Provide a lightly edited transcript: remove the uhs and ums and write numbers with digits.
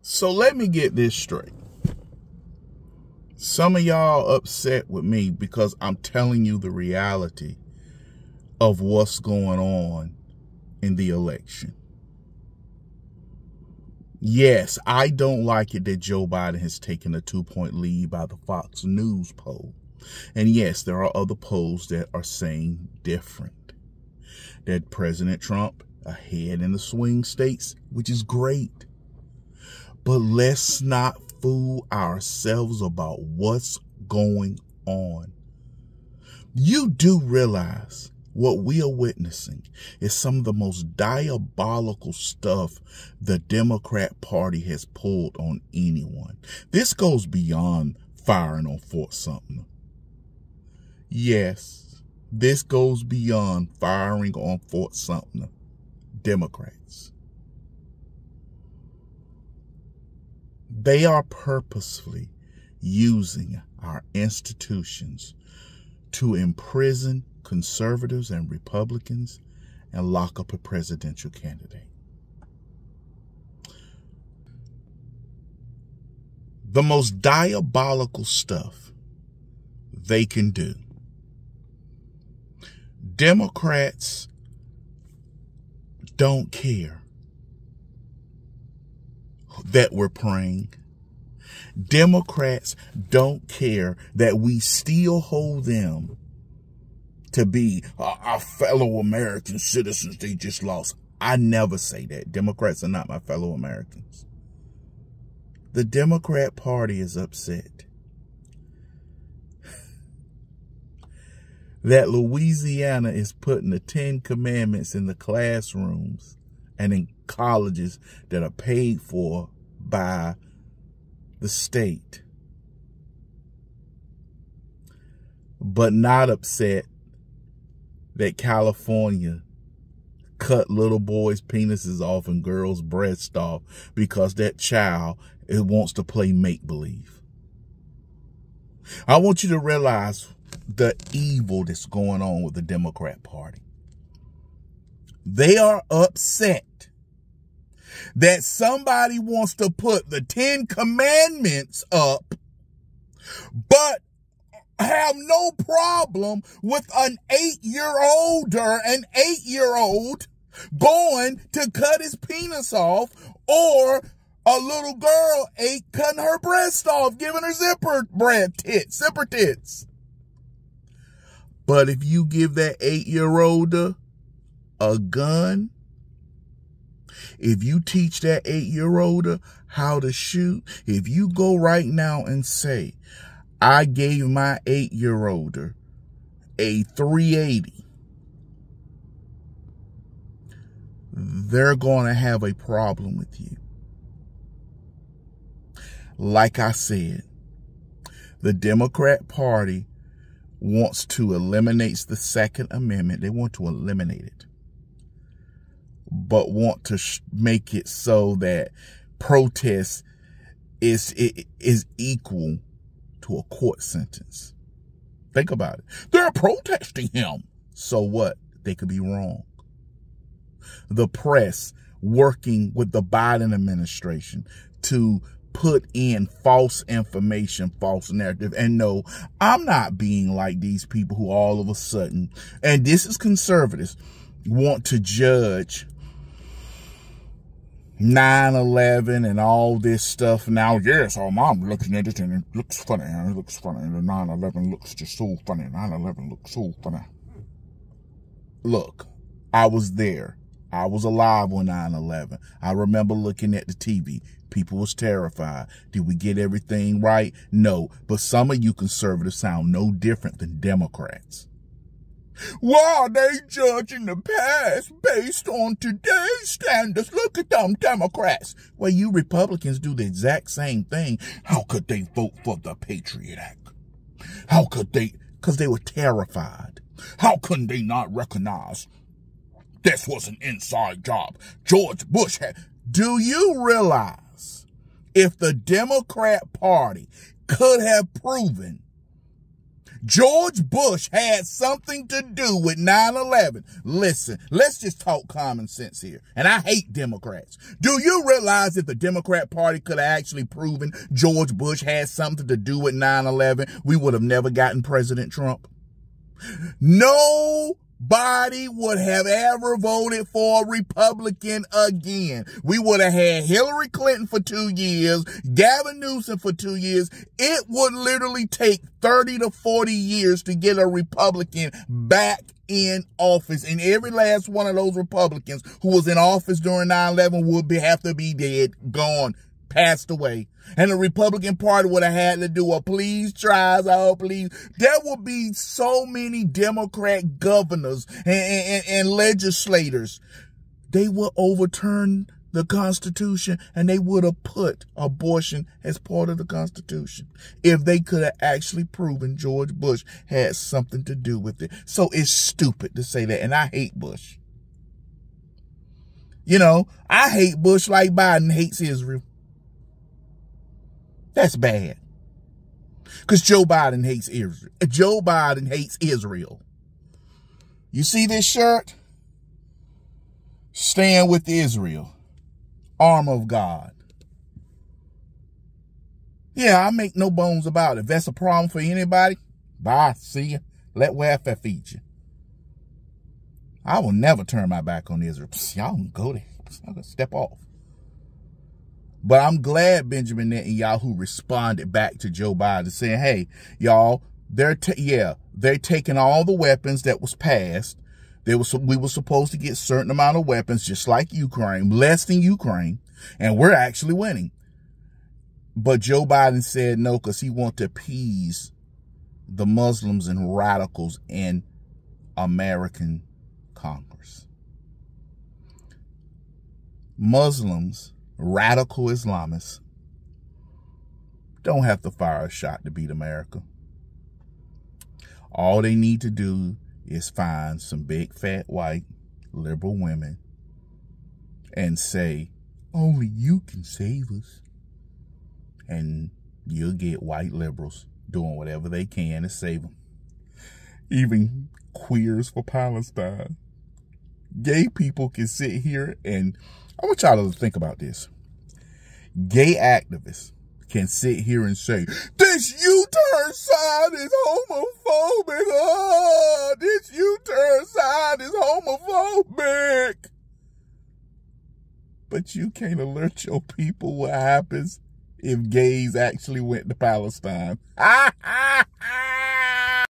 So let me get this straight. Some of y'all upset with me because I'm telling you the reality of what's going on in the election. Yes, I don't like it that Joe Biden has taken a 2-point lead by the Fox News poll. And yes, there are other polls that are saying different. That President Trump ahead in the swing states, which is great. But let's not fool ourselves about what's going on. You do realize what we are witnessing is some of the most diabolical stuff the Democrat Party has pulled on anyone. This goes beyond firing on Fort Sumter. Yes, this goes beyond firing on Fort Sumter. Democrats. They are purposefully using our institutions to imprison conservatives and Republicans and lock up a presidential candidate. The most diabolical stuff they can do. Democrats don't care that we're praying. Democrats don't care that we still hold them to be our fellow American citizens they just lost. I never say that. Democrats are not my fellow Americans. The Democrat Party is upset that Louisiana is putting the 10 Commandments in the classrooms and in colleges that are paid for by the state, but not upset that California cut little boys' penises off and girls' breasts off because that child wants to play make-believe. I want you to realize the evil that's going on with the Democrat Party. They are upset that somebody wants to put the 10 Commandments up, but have no problem with an 8-year-old going to cut his penis off, or a little girl cutting her breast off, giving her zipper tits. But if you give that 8-year-old a gun, if you teach that 8-year-old how to shoot, if you go right now and say, I gave my 8-year-old a .380, they're going to have a problem with you. Like I said, the Democrat Party wants to eliminate the Second Amendment. They want to eliminate it, but want to make it so that protest is equal to a court sentence. Think about it. They're protesting him. So what? They could be wrong. The press working with the Biden administration to put in false information, false narrative. And no, I'm not being like these people who all of a sudden, and this is conservatives, want to judge 9/11 and all this stuff now. Yes, I'm looking at it and it looks funny. It looks funny. The 9/11 looks just so funny. 9/11 looks so funny. Look, I was there. I was alive on 9/11. I remember looking at the TV. People was terrified. Did we get everything right? No. But some of you conservatives sound no different than Democrats. Why are they judging the past based on today's standards? Look at them Democrats. Well, you Republicans do the exact same thing. How could they vote for the Patriot Act? How could they? Because they were terrified. How couldn't they not recognize this was an inside job? George Bush had. Do you realize if the Democrat Party could have proven George Bush had something to do with 9/11. Listen, let's just talk common sense here. And I hate Democrats. Do you realize that the Democrat Party could have actually proven George Bush had something to do with 9/11, we would have never gotten President Trump? Nobody would have ever voted for a Republican again. We would have had Hillary Clinton for 2 years, Gavin Newsom for 2 years. It would literally take 30 to 40 years to get a Republican back in office. And every last one of those Republicans who was in office during 9/11 would have to be dead, gone, passed away. And the Republican Party would have had to do a please try us out, please. There would be so many Democrat governors and legislators. They would overturn the Constitution and they would have put abortion as part of the Constitution if they could have actually proven George Bush had something to do with it. So it's stupid to say that. And I hate Bush. You know, I hate Bush like Biden hates Israel. That's bad. Because Joe Biden hates Israel. Joe Biden hates Israel. You see this shirt? Stand with Israel. Armor of God. Yeah, I make no bones about it. If that's a problem for anybody, bye, see ya. Let welfare feed you. I will never turn my back on Israel. Y'all can go there. I'm going to step off. But I'm glad Benjamin Netanyahu responded back to Joe Biden saying, hey, y'all, they're taking all the weapons that was passed. We were supposed to get a certain amount of weapons, just like Ukraine, less than Ukraine, and we're actually winning. But Joe Biden said no because he wants to appease the Muslims and radicals in American Congress. Muslims, radical Islamists, don't have to fire a shot to beat America. All they need to do is find some big, fat, white, liberal women and say, only you can save us. And you'll get white liberals doing whatever they can to save them. Even queers for Palestine. Gay people can sit here and I want y'all to think about this. Gay activists can sit here and say, this U-turn sign is homophobic. Oh, this U-turn sign is homophobic. But you can't alert your people what happens if gays actually went to Palestine.